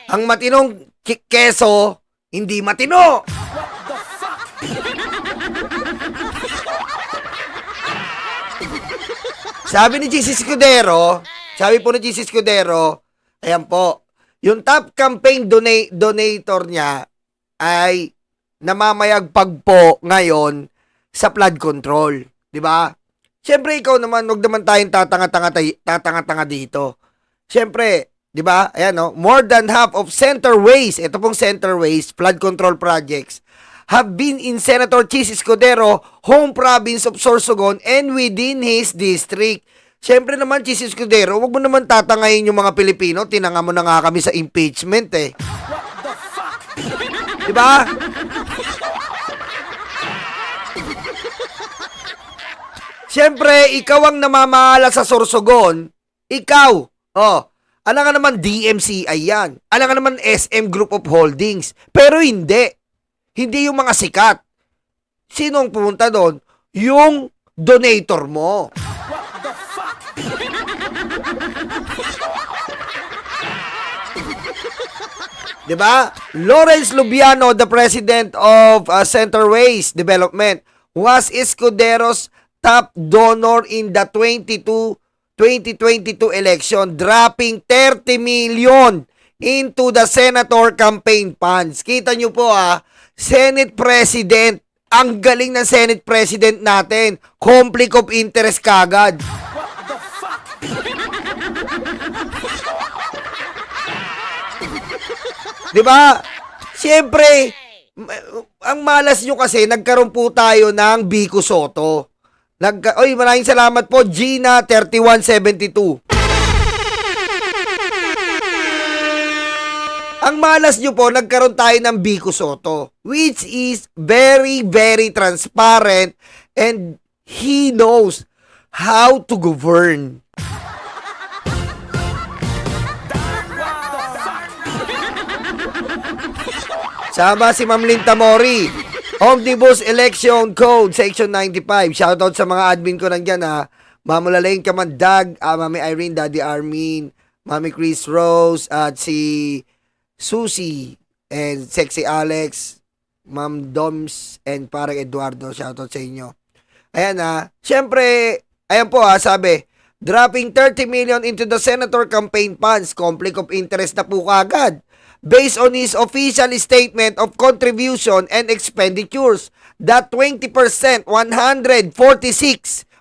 Ang matinong keso, hindi matino. Sabi ni GC Escudero, sabi po ni GC Escudero, ayan po, yung top campaign donator niya ay namamayagpag po ngayon sa flood control. Di ba? Siyempre, ikaw naman, huwag naman tayong tatanga-tanga dito. Siyempre, di ba? Ayan, no? More than half of Centerways, ito pong Centerways, flood control projects, have been in Senator Chis Escudero, home province of Sorsogon, and within his district. Siyempre naman, Chis Escudero, huwag mo naman tatangayin yung mga Pilipino. Tinanga mo na nga kami sa impeachment, eh. Diba? Siyempre, ikaw ang namamahala sa Sorsogon. Ikaw. Oh, alam nga naman DMCI yan. Alam nga naman SM Group of Holdings. Pero hindi. Hindi yung mga sikat. Sino ang pumunta doon? Yung donator mo. Diba? Lawrence Lubiano, the president of Centerways Development, was Escudero's top donor in the 2022 election, dropping 30 million into the senator campaign funds. Kita nyo po Senate President, ang galing ng Senate President natin, conflict of interest kagad. Diba? Siyempre, ang malas nyo kasi, nagkaroon po tayo ng Vico Soto. Oy, maraming salamat po, Gina 3172. Ang malas nyo po, nagkaroon tayo ng Vico Soto, which is very, very transparent and he knows how to govern. Sama si Ma'am Linta Mori. Omnibus Election Code, Section 95. Shoutout sa mga admin ko nandyan Ma'am Lalaing Kamandag, Mami Irene, Daddy Armin, Mami Chris Rose, at si Susie, and Sexy Alex, Ma'am Doms, and parang Eduardo. Shoutout sa inyo. Ayan Siyempre, ayan po sabi, dropping 30 million into the senator campaign funds, conflict of interest na po kagad. Based on his official statement of contribution and expenditures, that 20%, 146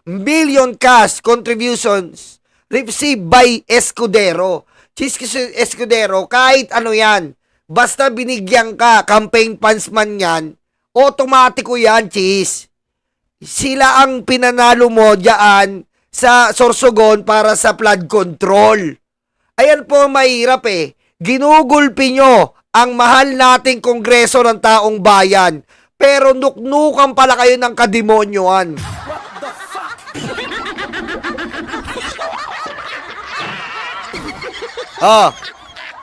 million cash contributions received by Escudero. Chis Escudero, kahit ano yan, basta binigyan ka, campaign funds man yan, automatiko yan, Chis. Sila ang pinanalo mo dyan sa Sorsogon para sa flood control. Ayan po mahirap Ginugulpi nyo ang mahal nating kongreso ng taong bayan, pero nuknukan pala kayo ng kademonyoan.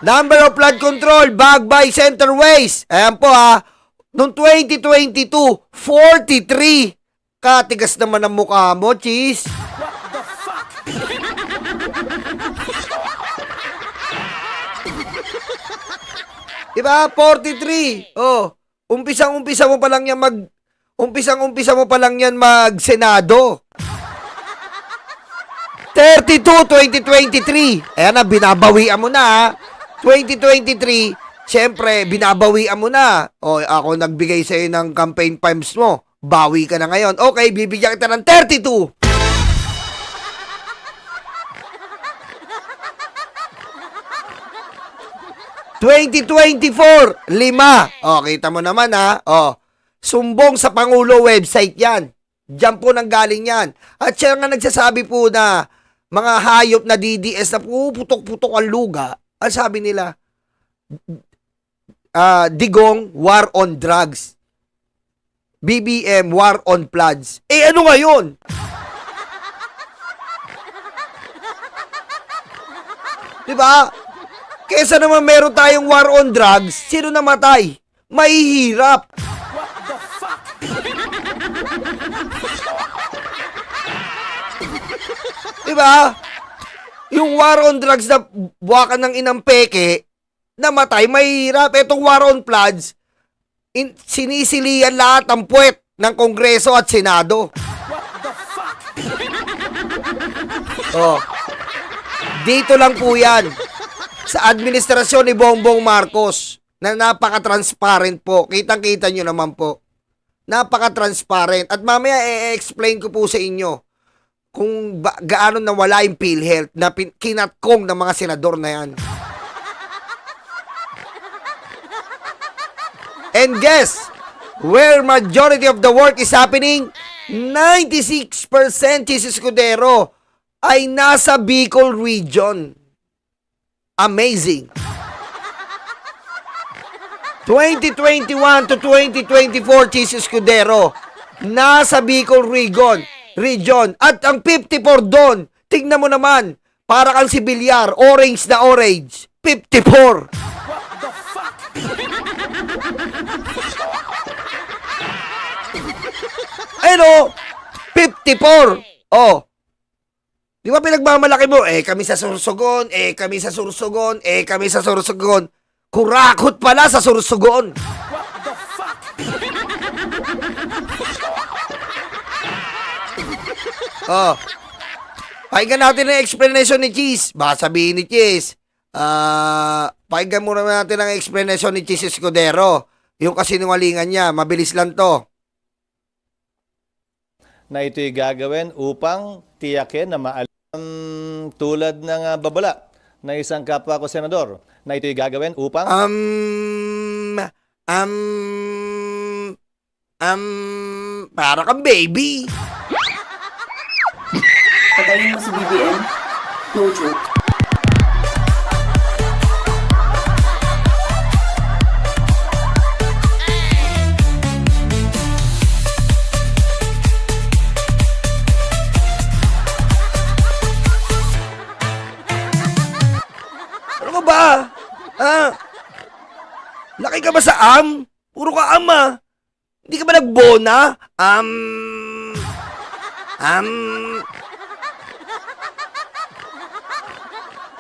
Number of flood control backed by Centerways. Ayan po noong 2022, 43. Katigas naman ang mukha mo, Cheese. Diba? 43. Umpisang-umpisa mo pa lang yan mag-Senado. 32, 2023. Ayan binabawian mo na 2023, siyempre, binabawian mo na. Ako nagbigay sa'yo ng campaign funds mo. Bawi ka na ngayon. Okay, bibigyan kita ng 32. '24, 5. Kita mo naman sumbong sa Pangulo website yan. Diyan po nang galing yan. At siya nga nagsasabi po na mga hayop na DDS na puputok-putok ang luga. Ang sabi nila, Digong, war on drugs. BBM, war on floods. Ano ngayon? Diba? Kesa naman meron tayong war on drugs, sino namatay? Mahihirap. Diba? Yung war on drugs na buwakan ng inang peke, namatay, mahirap. Itong war on floods, sinisilian lahat ng puwet ng Kongreso at Senado. Oh. Dito lang po yan. Sa administrasyon ni Bongbong Marcos, na napaka-transparent po. Kitang-kita nyo naman po. Napaka-transparent. At mamaya i-explain ko po sa inyo kung gaano nawala yung PhilHealth na kinatkong ng mga senador na yan. And guess where majority of the work is happening? 96% Chis Escudero ay nasa Bicol region. Amazing. 2021 to 2024 Chis Escudero nasa Bicol region. At ang 54 doon, tignan mo naman, para kang si Bilyar, orange na orange. 54. Ano? 54. Oh. Di ba pinagmamalaki mo? Kami sa Sorsogon. Kami sa Sorsogon. Kami sa Sorsogon. Kurakot pala sa Sorsogon. What the fuck? Oh. Pakinggan natin ang explanation ni Cheese. Baka sabihin ni Cheese. Pakinggan muna natin ang explanation ni Cheese Escudero. Yung kasinungalingan niya. Mabilis lang to. Na ito'y gagawin upang tiyakin na tulad ng babala na isang kapwa ko senador, na ito'y gagawin upang para kang baby. Patayin mo si BBM? No joke. Ano ba? Laki ka ba sa Puro ka Hindi ka ba nagbona?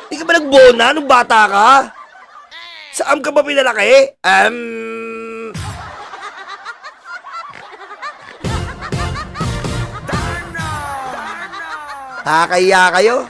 Hindi ka ba nagbona nung bata ka? Sa ka ba pinalaki? Kaya kayo?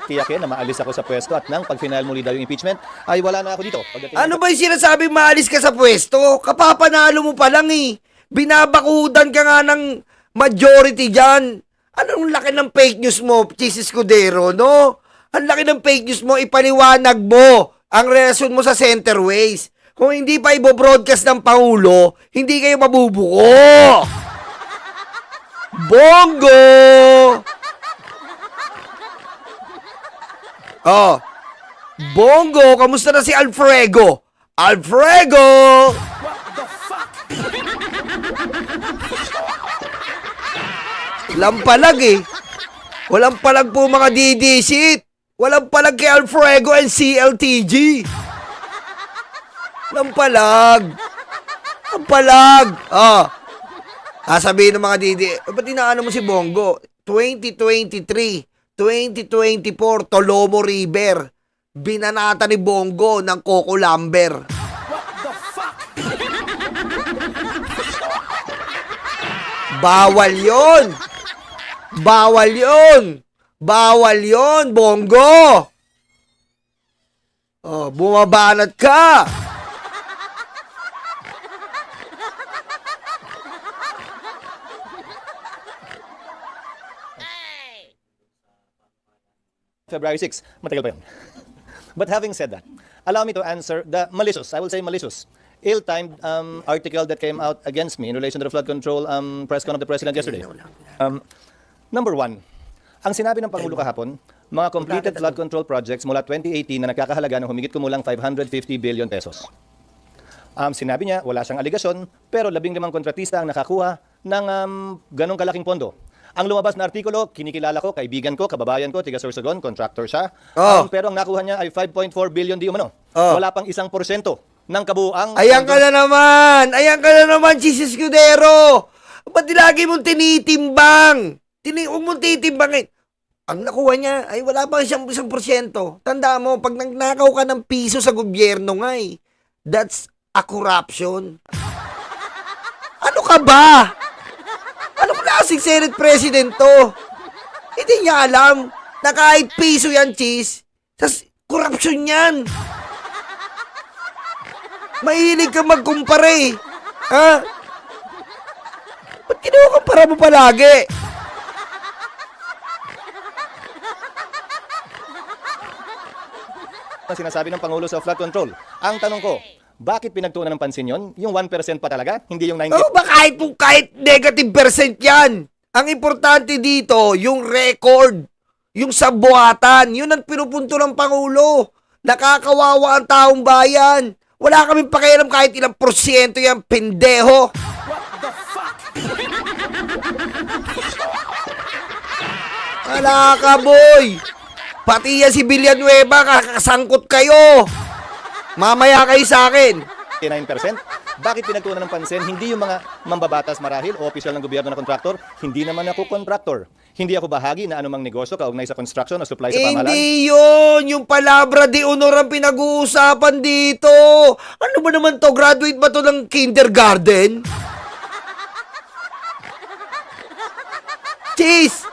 tiyakin na maalis ako sa pwesto at nang pag-final muli daw yung impeachment, ay wala na ako dito. Ano ba yung sinasabing maalis ka sa pwesto? Kapapanalo mo pa lang eh. Binabakudan ka nga ng majority dyan. Anong laki ng fake news mo, Chis Escudero, no? Ang laki ng fake news mo, ipaliwanag mo ang relasyon mo sa Centerways. Kung hindi pa ibo-broadcast ng Pangulo, hindi kayo mabubuko. Bongo! Oh. Bongo, kamusta na si Alfredo? Alfredo! What the fuck? Lampalag eh. Walang palag po mga DD-shit. Walang palag kay Alfredo and CLTG. Lampalag. Lampalag. Oh. Sabihin ng mga DD, ba't inaano mo si Bongo? 2023, 2024, Tolomo River. Binanata ni Bongo ng Coco Lumber. What the fuck? Bawal yon. Bawal yon. Bawal yon, Bongo. Oh, bumabanat ka. February 6, matagal pa yun. But having said that, allow me to answer the malicious, I will say malicious, ill-timed article that came out against me in relation to the flood control press con of the President yesterday. Number one, ang sinabi ng Pangulo kahapon, mga completed flood control projects mula 2018 na nagkakahalaga ng humigit kumulang 550 billion pesos. Sinabi niya, wala siyang aligasyon, pero 15 kontratista ang nakakuha ng ganong kalaking pondo. Ang lumabas na artikulo, kinikilala ko, kaibigan ko, kababayan ko, tiga Sorsogon, contractor siya. Pero ang nakuha niya ay 5.4 billion di umano. Wala pang 1% ng kabuuang... Ayan ka na naman! Ayan ka na naman, Chis Escudero! Ba't lagi mong tinitimbang? Huwag mong titimbangin. Ang nakuha niya ay wala pa siyang 1%. Tanda mo, pag nagnakaw ka ng piso sa gobyerno nga that's a corruption. Ano ka ba? Ano klaseng Senate President to? Hindi niya alam na kahit piso yan, Cheese, corruption yan. Mahilig ka magkumpare. Ha? Ba't kinukumpara mo palagi? Na sinasabi ng Pangulo sa flood control. Ang tanong ko, bakit pinagtuunan ng pansin yon? Yung 1% pa talaga? Hindi yung 90%? Oh, ba kahit negative percent yan. Ang importante dito, yung record, yung sabuatan, yun ang pinupunto ng Pangulo. Nakakawawa ang taong bayan. Wala kaming pakialam kahit ilang porsyento yan, pendeho. What the fuck? Wala ka, boy. Pati yan si Villanueva, kakasangkot kayo. Mamaya kayo sa akin. 9%? Bakit pinagtuunan ng pansin? Hindi yung mga mambabatas marahil o opisyal ng gobyerno na kontraktor. Hindi naman ako kontraktor. Hindi ako bahagi na anumang negosyo kaugnay sa construction o supply sa pamahalaan. Hindi yun. Yung palabra de honor ang pinag-uusapan dito. Ano ba naman to? Graduate ba to ng kindergarten? Cheese!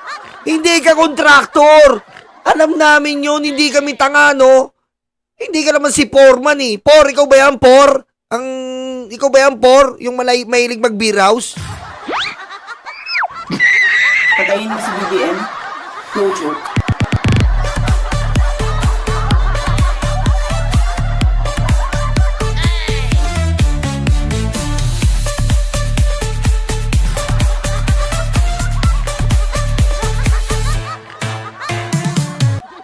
Hindi ka kontraktor. Alam namin yun. Hindi kami tanga, no? Hindi ka naman si Foreman eh. Por, ikaw ba yan, Por? Ikaw ba yan, Por? Yung mahilig mag-beer house? Patayin mo si BBM? No joke.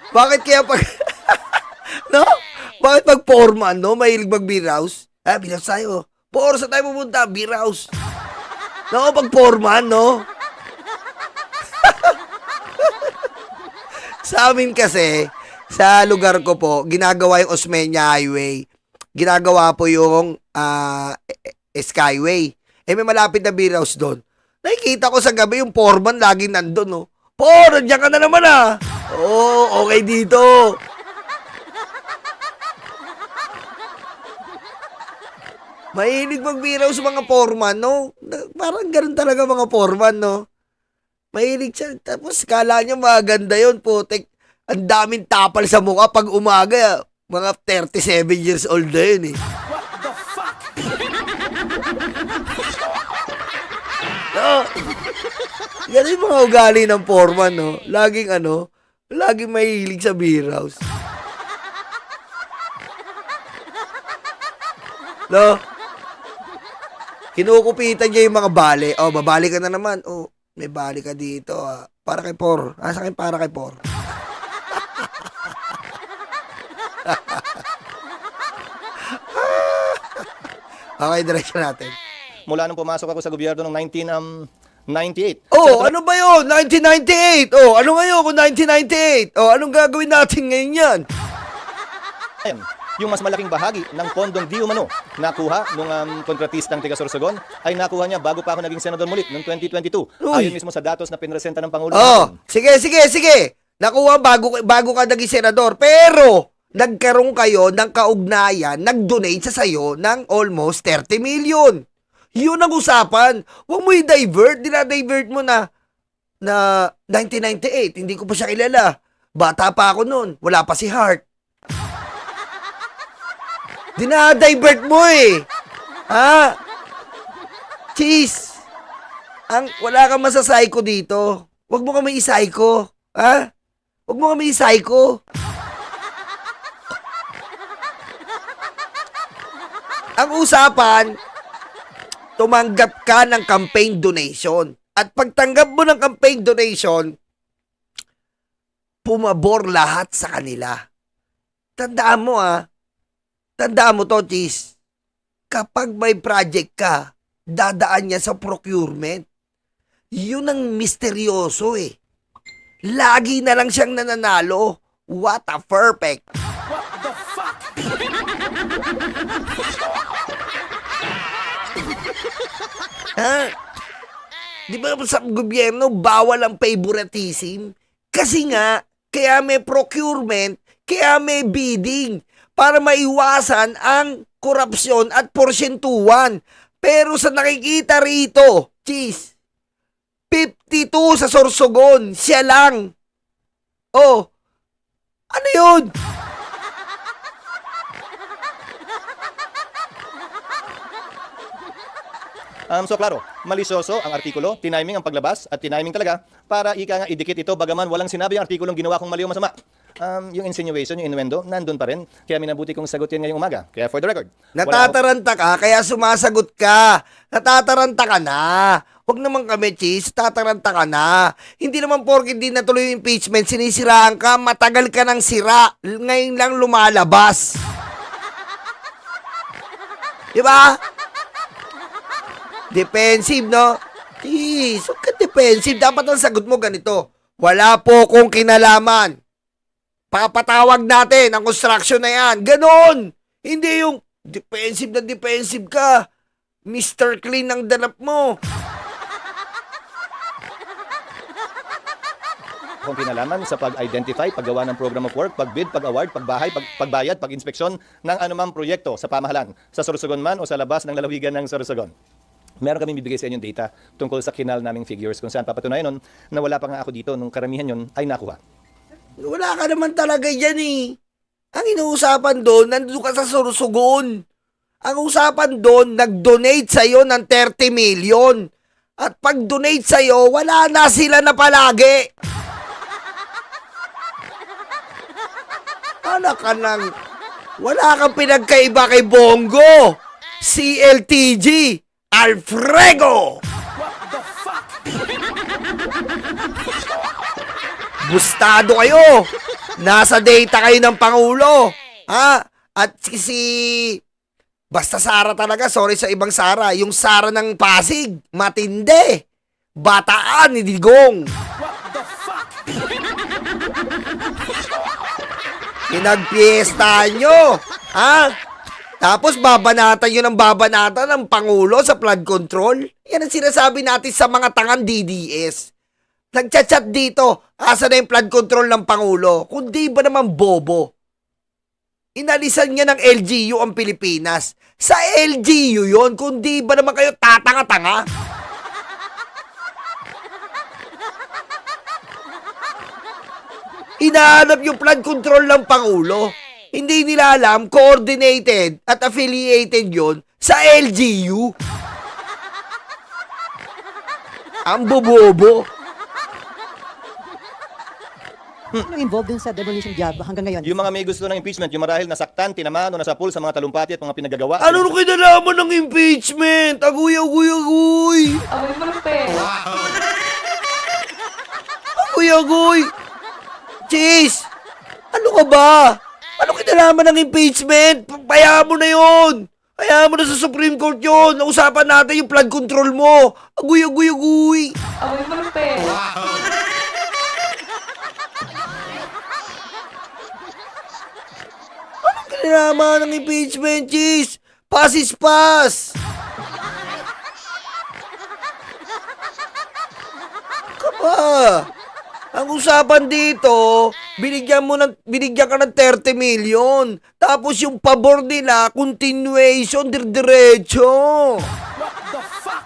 Bakit kaya pag... no? Bakit pag Foreman, no? Mahilig mag-beer house? Bilang tayo. Por, saan tayo pupunta? Beer house. No, pag Foreman, no? Sa amin kasi, sa lugar ko po, ginagawa yung Osmeña Highway. Ginagawa po yung Skyway. May malapit na beer house doon. Nakikita ko sa gabi yung Foreman laging nandun, no? Por, nandiyan ka na naman, Oo, okay dito. Mahilig magbiraw sa mga foreman, no? Parang ganun talaga mga foreman, no? Mahilig siya. Tapos kala niya maganda yun, putek. Ang daming tapal sa mukha pag umaga. Mga 37 years old na yun, eh. What the fuck? No? Ganun yung mga ugali ng foreman, no? Laging mahilig sa beer house. No? Kinukupitan niya yung mga bale. Oh, babali ka na naman. Oh, may bali ka dito. Para kay Por. Asa kayo para kay Por? Okay, diretso natin. Mula nung pumasok ako sa gobyerno noong 1998. Oh, ano ba yun? 1998. Oh, ano ngayon kung 1998? Oh, anong gagawin natin ngayon yan? Ayan, yung mas malaking bahagi ng pondong di umano nakuha nung kontratistang taga Sorsogon ay nakuha niya bago pa ako naging senador mulit noong 2022. Uy. Ayon mismo sa datos na pinresenta ng Pangulo. Oh, sige. Nakuha bago ka naging senador. Pero, nagkaroon kayo ng kaugnayan, nag-donate sa sayo ng almost 30 million. Yun ang usapan. Huwag mo i-divert. Dinadivert mo na 1998. Hindi ko pa siya kilala. Bata pa ako noon. Wala pa si Hart. Dinadivert mo eh. Ha? Cheese. Wala kang masasayko dito. Huwag mo kami isayko. Ha? Huwag mo kami isayko. Ang usapan, tumanggap ka ng campaign donation. At pagtanggap mo ng campaign donation, pumabor lahat sa kanila. Tandaan mo to, Cheese. Kapag may project ka, dadaan niya sa procurement. Yun ang misteryoso eh. Lagi na lang siyang nananalo. What a perfect. What the fuck? Ha? Di ba sa gobyerno, bawal ang favoritism? Kasi nga, kaya may procurement, kaya may bidding para maiwasan ang korupsyon at porsyentuhan. Pero sa nakikita rito, cheese, 52 sa Sorsogon, siya lang. Oh, ano yun? So klaro, malisyoso ang artikulo, tiniming ang paglabas at tiniming talaga para ika nga idikit ito bagaman walang sinabi ang artikulong ginawa kong mali o masama. Yung insinuation, yung innuendo, nandun pa rin. Kaya minabuti kong sagutin ngayong umaga. Kaya for the record, Natataranta ka, kaya sumasagot ka. Natataranta ka na. Huwag naman kami, cheese. Tataranta ka na. Hindi naman porke di natuloy yung impeachment, sinisiraan ka, matagal ka ng sira. Ngayon lang lumalabas. Diba? Defensive, no? Cheese, huwag ka defensive. Dapat ang sagot mo ganito. Wala po kong kinalaman. Papatawag natin ang construction na yan. Ganon. Hindi yung defensive na defensive ka. Mr. Clean ang danap mo. kung kinalaman sa pag-identify, paggawa ng program of work, pag-bid, pag-award, pagbahay, pagbayad, pag-inspeksyon ng anumang proyekto sa pamahalaan, sa Sorsogon man o sa labas ng lalawigan ng Sorsogon. Meron kami bibigay sa inyong data tungkol sa kinal naming figures kung saan papatunayan nun na wala pa nga ako dito nung karamihan yun ay nakuha. Wala ka naman talaga yan eh. Ang inuusapan doon, nandun ka sa Sorsogon. Ang usapan doon, nag-donate sa'yo ng 30 million. At pag-donate sa'yo, wala na sila na palagi. Anak ka nang, wala kang pinagkaiba kay Bongo. CLTG, Alfredo. What the fuck? Gustado kayo. Nasa data kayo ng Pangulo. Ha? At si basta Sara talaga, sorry sa ibang Sara. Yung Sara ng Pasig, matindi. Bataan ni Digong. What the fuck? Pinagpiestahan nyo. Ha? Tapos babanatan nyo ng babanatan ng Pangulo sa flood control. Yan ang sinasabi natin sa mga tangang DDS. Nagchat-chat dito, asa na yung flood control ng Pangulo? Kundi ba naman bobo? Inalisan niya ng LGU ang Pilipinas. Sa LGU yon, kundi ba naman kayo tatanga-tanga? Inahanap yung flood control ng Pangulo. Hindi nila alam, coordinated at affiliated yon sa LGU. Ang bobobo. Ano involved din sa demolition job hanggang ngayon? Yung mga may gusto ng impeachment, yung marahil nasaktan, tinamaan o nasapul sa mga talumpati at mga pinagagawa. Ano nung kinalaman ng impeachment? Aguy, aguy, aguy. Amoy malpe. Aguy, aguy. Cheese, ano ka ba? Ano kinalaman ng impeachment? Payaan mo na yun. Hayaan mo na sa Supreme Court yun. Nausapan natin yung flood control mo. Aguy, aguy, aguy. Amoy malpe. Kinalaman ng impeachment, Cheese. Pass is pass. Kaba. Ang usapan dito, binigyan ka ng 30 million. Tapos yung pabor nila, continuation, diretso. What the fuck?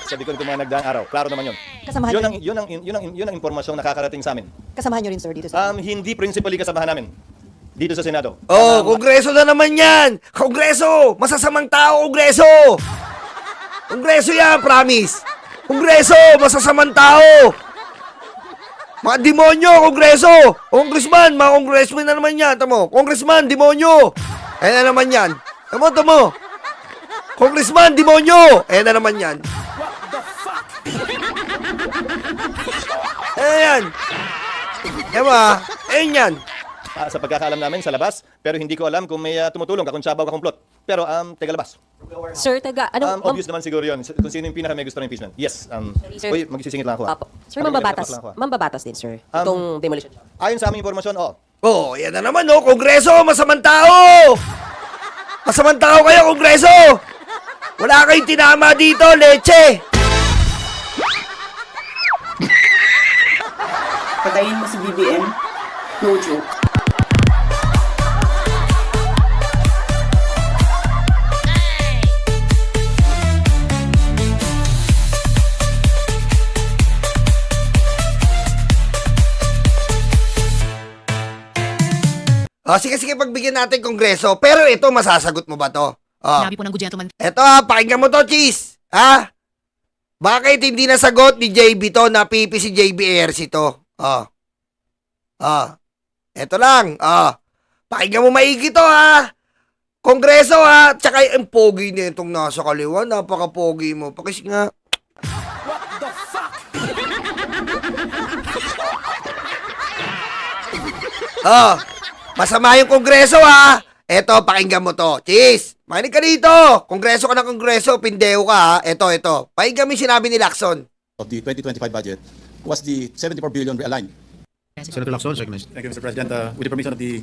Sabi ko mga nagdaang araw, klaro naman yun. Kasamahan Yun ang impormasyong nakakarating sa amin. Kasamahan nyo rin, sir, dito sa... Hindi principally kasamahan namin dito sa Senado. Oh, Kongreso na naman yan. Kongreso, masasamang tao, Kongreso. Kongreso yan, promise. Kongreso, masasamang tao. Mga demonyo, Kongreso. Congressman, mga congressman na naman yan. Tamo, Congressman, demonyo. Ayan na naman yan. Tamo. Congressman, demonyo. Ayan na naman yan. What the fuck? Ayan. Diba? Ayan yan. Sa pagkakaalam namin sa labas, pero hindi ko alam kung may tumutulong, kakuntsabaw, kakumplot. Pero taga labas. Sir, Obvious naman siguro yun. Kung sino yung pinaka may gusto ng impeachment. Yes. Sir. Uy, magsisingit lang ako. Apo. Sir, mambabatas din, sir. Itong demolition job. Ayon sa aming impormasyon, Oh, yan na naman, oh. Kongreso, masamang tao. Masamang tao kayo, Kongreso. Wala kayong tinama dito, leche. Patayin mo si BBM? No joke. Sige, pagbigyan natin Kongreso. Pero ito, masasagot mo ba to? Sinabi po ng good gentleman. Ito pakinggan mo to, Cheese. Bakit hindi nasagot ni JB to, napipi si JB ARC to? Ito lang. Pakinggan mo maigi to, Kongreso, Tsaka yung pogi na itong nasa kaliwa. Napaka-pogi mo. Pakis nga. What the fuck? Masama yung Kongreso, Eto, pakinggan mo to. Cheese, makinig ka dito. Kongreso ka ng Kongreso, pindeo ka, Ito. Pakinggan mo yung sinabi ni Lacson. Of the 2025 budget was the 74 billion realigned. Senator Lacson, recognized. Thank you, Mr. President. With the permission of the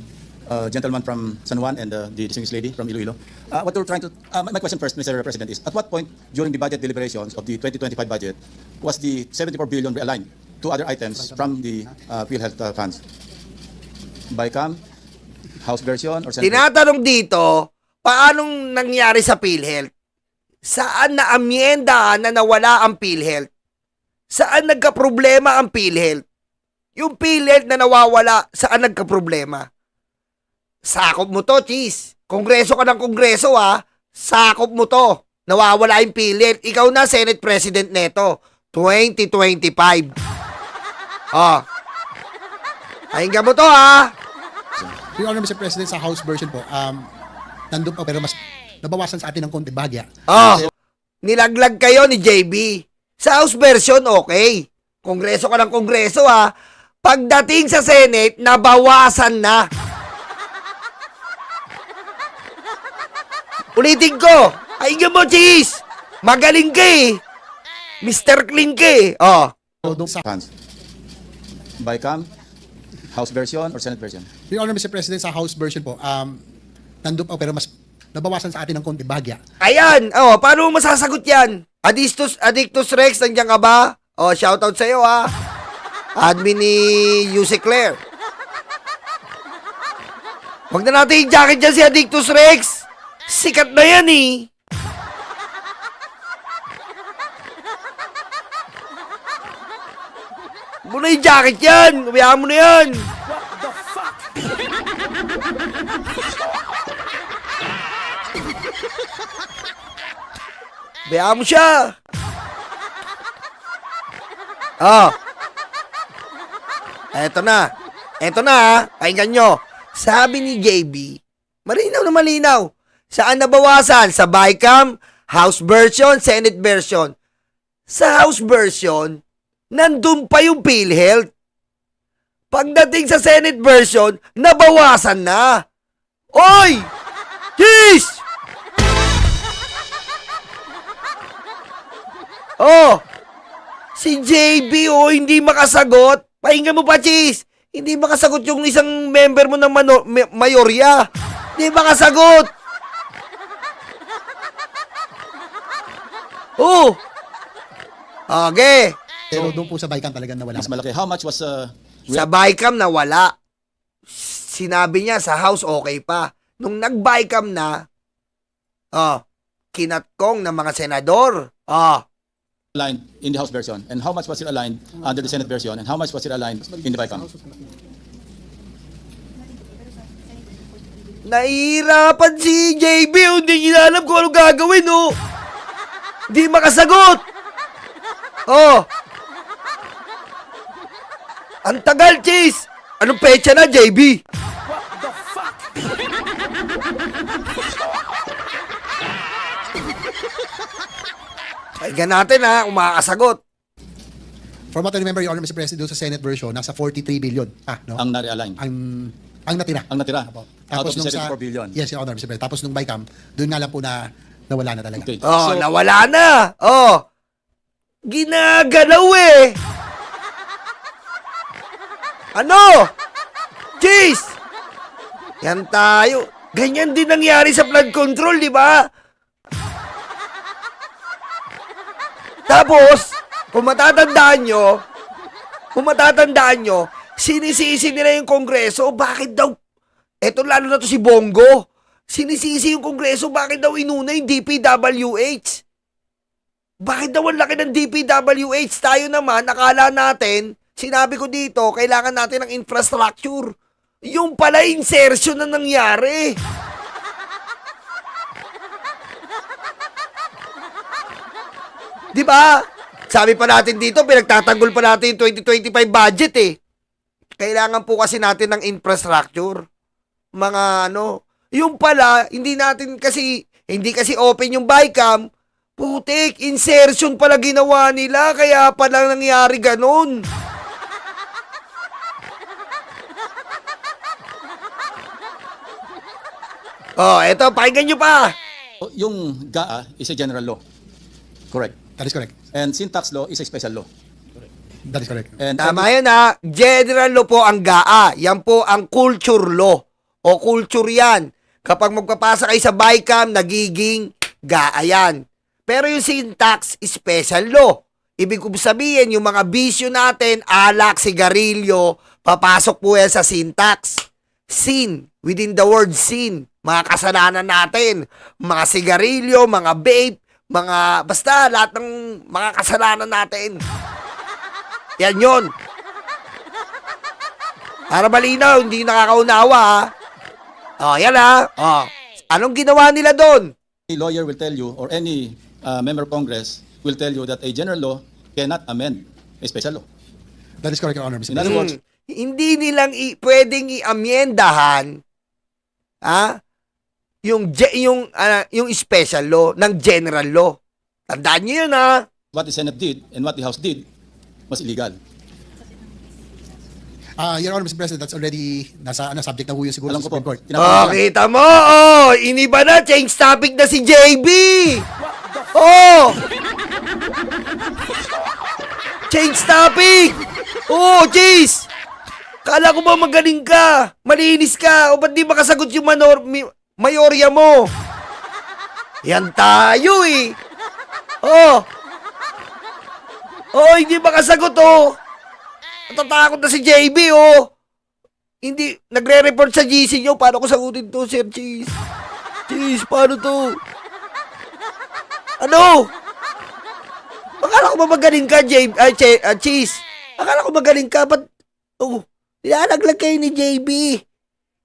gentleman from San Juan and the distinguished lady from Iloilo, what we're trying to, my question first, Mr. President, is at what point during the budget deliberations of the 2025 budget was the 74 billion realigned to other items from the PhilHealth funds? BICAM, House version, or Senate? Tinatanong dito, paanong nangyari sa PhilHealth? Saan na amyenda na nawala ang PhilHealth? Saan nagka-problema ang PhilHealth? Yung PhilHealth na nawawala, saan nagka-problema? Sakop mo to, Cheese. Kongreso ka ng Kongreso, Sakop mo to. Nawawala yung PhilHealth. Ikaw na, Senate President neto. 2025. Pakinggan mo to, Your Honor, Mr. President, sa House version po, nandun pa pero mas nabawasan sa atin ng konti bahagya. Nilaglag kayo ni JB. Sa House version, okay. Kongreso ka ng Kongreso, Pagdating sa Senate, nabawasan na. Ulitin ko. Pakinggan mo, Cheese. Magaling ka Mr. Clean ka Doon sa Funds. BICAM, House version, or Senate version? Your Honor, Mr. President, sa House version po, nandun pa pero mas nabawasan sa atin ng konti bahagya. Ayan. Paano mo masasagot yan? Addictus Rex, nandiyan ka ba? Shoutout sa'yo, Admin ni Yuse Claire. Huwag na natin i-jacket dyan si Addictus Rex. Sikat na yan, Huwag mo na i-jacket yan. Umayaan mo na yan. What the fuck? Bayaan mo siya. Eto na, Pakinggan nyo. Sabi ni JB, malinaw na malinaw. Saan nabawasan? Sa BICAM, House version, Senate version. Sa House version, nandun pa yung PhilHealth. Pagdating sa Senate version, nabawasan na. Oy! Cheese! Si JB, hindi makasagot. Pakinggan mo pa, Cheese. Hindi makasagot yung isang member mo ng mayorya. Hindi makasagot. Okay. Pero doon po sa BICAM talagang nawala. Mas malaki. How much was... Sa BICAM nawala. Sinabi niya sa House okay pa. Nung nag-BICAM na, kinatkong ng mga senador. aligned in the House version? And how much was it aligned under the Senate version? And how much was it aligned in the BICAM? Nahihirapan si JB. Hindi niya alam kung ano gagawin, Hindi makasagot. Ang tagal, Cheese. Anong pecha na, JB? What the fuck? Kaigan natin, umakasagot. From what I remember, Your Honor, Mr. President, doon sa Senate version, nasa 43 billion. No? Ang na-realign. Ang natira. Ang natira. Apo. Out of Tapos nung 74 billion. Yes, Your Honor, Mr. President. Tapos nung BICAM, doon nga lang po na nawala na talaga. Okay. Nawala na. Ginagalaw Ano? Cheese! Yan tayo. Ganyan din nangyari sa flood control, di ba? Tapos, kung matatandaan nyo, Sinisisi nila yung Kongreso. Bakit daw? Eto lalo na to si Bongo. Sinisisi yung Kongreso. Bakit daw inuna yung DPWH? Bakit daw ang laki ng DPWH? Tayo naman, nakala natin, sinabi ko dito, kailangan natin ng infrastructure. Yung pala insertion na nangyari. Di ba? Sabi pa natin dito, pinagtatanggol pa natin yung 2025 budget eh. Kailangan po kasi natin ng infrastructure. Mga ano, yung pala, hindi kasi open yung BICAM. Putik, insertion pala ginawa nila, kaya pala nangyari ganun. Oh, eto, pakinggan nyo pa. Yung GAA is a general law. Correct. That is correct. And sin tax law is a special law. That is correct. And Tama yan ha. General law po ang GAA. Yan po ang culture law. O culture yan. Kapag magpapasa kayo sa BICAM, nagiging GAA yan. Pero yung sin tax, special law. Ibig kong sabihin, yung mga bisyo natin, alak, sigarilyo, papasok po yan sa sin tax. Sin, within the word sin. Mga kasalanan natin. Mga sigarilyo, mga vape, mga, basta lahat ng mga kasalanan natin. Yan yun. Para malinaw, hindi nakakaunawa ha. O, yan ha. O, anong ginawa nila doon? any lawyer will tell you, or any member of Congress will tell you that a general law cannot amend a special law. That is correct, Your Honor, Mr. In other words, Hindi nilang pwedeng i-amyendahan yung special law ng general law. Tandaan niyo yun ha. what the Senate did and what the House did was illegal. Your Honor, Mr. President, that's already nasa subject na ho yun siguro Alam sa ko Supreme po. Court. Oh, kita mo. Oh, iniba na. Change topic na si JB. Oh. Change topic. Oh, jeez. Kala ko ba magaling ka? Malinis ka? O ba't di makasagot yung mayorya mo? Yan tayo eh. Oh. Oh, hindi makasagot oh. Natatakot na si JB oh. Hindi, nagre-report sa GC nyo. Paano ko sagutin to, Sir Cheese? Cheese, paano to? Ano? Akala ko ba magaling ka, Cheese? Akala ko magaling ka, ba't? Oh, nilalaglag kayo ni JB.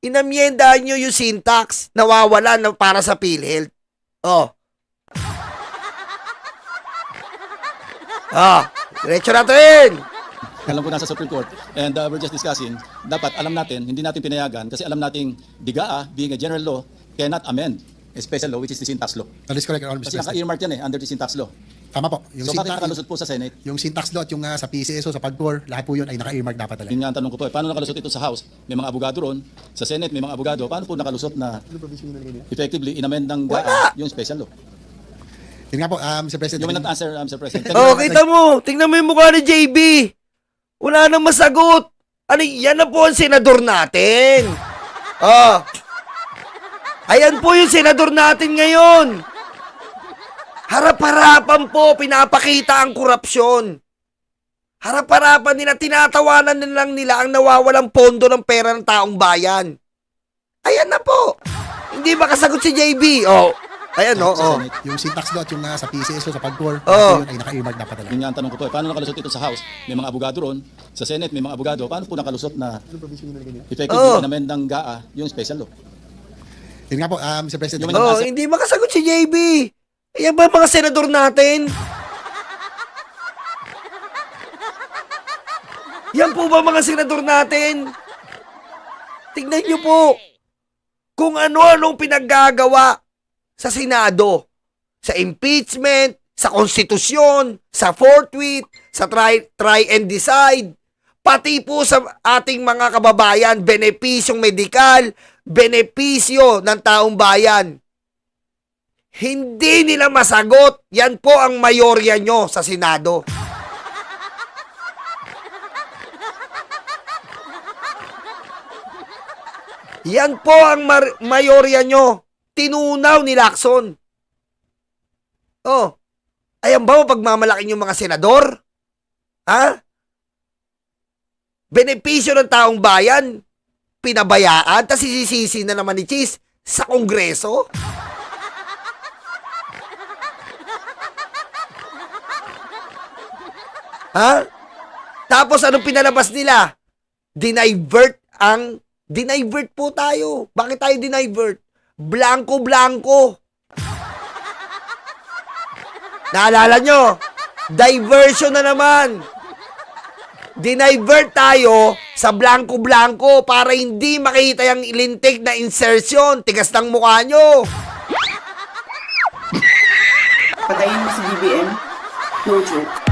Inamyendahan nyo yung syntax. Nawawala na para sa PhilHealth. Oh. Ah, diretso natin. Alam ko nasa Supreme Court and we're just discussing, dapat alam natin, hindi natin pinayagan kasi alam nating DGA, being a general law, cannot amend a special law which is the sin tax law. That is correct, Your Honor, Mr. Kasi President. naka-earmark yan under the sin tax law. Tama po. Yung So bakit syntax, nakalusot po sa Senate? yung syntax law at yung sa PCSO, sa PAGCOR, lahat po yun ay naka-earmark dapat talaga. Yun nga ang tanong ko po, paano nakalusot ito sa House? May mga abogado ron, sa Senate may mga abogado, paano po nakalusot na effectively inamend ng Wala. GAA yung special law? Yun nga po, Mr. President. You may not answer, Mr. President. Oh, kita mo. Tingnan mo yung mukha ni JB. Wala nang masagot. Ano, yan na po ang senador natin. Oh. Ayan po yung senador natin ngayon. Harap-harapan po, pinapakita ang korupsyon. Harap-harapan nila, tinatawanan na lang nila ang nawawalang pondo ng pera ng taong bayan. Ayan na po. Hindi makasagot si JB. Oh. Ayan, oh. Sa Oh. Senate. Yung syntax law at yung sa PCSO, sa PAGCOR, Oo. lahat po yun ay naka-earmark dapat talaga. Yun nga ang tanong ko po, paano nakalusot ito sa House? May mga abogado ron, sa Senate may mga abogado, paano po nakalusot na effectively Oo. inamend ng GAA yung special law? Yun nga po, Mr. President. Yung Oh, hindi makasagot si JB. Ayan ba mga senador natin? Yan po ba mga senador natin? Tignan niyo po kung ano-anong pinaggagawa sa Senado, sa impeachment, sa konstitusyon, sa forthwith, sa try and decide, pati po sa ating mga kababayan, benepisyong medikal, benepisyo ng taong bayan. Hindi nila masagot. Yan po ang mayorya nyo sa Senado. Yan po ang mayorya nyo. Tinunaw ni Lacson. Oh. Ayan ba pagmamalaking yung mga senador? Ha? benepisyo ng taong bayan, pinabayaan, tapos sisisi na naman ni Cheese sa Kongreso. Ha? Tapos anong pinalabas nila? Dinivert po tayo. Bakit tayo dinivert? Blanco-blanco. Naalala nyo? Diversion na naman. Dinivert tayo sa blanco-blanco para hindi makita yung lintik na insertion. Tigas ng mukha nyo. Patayin mo si BBM? No joke.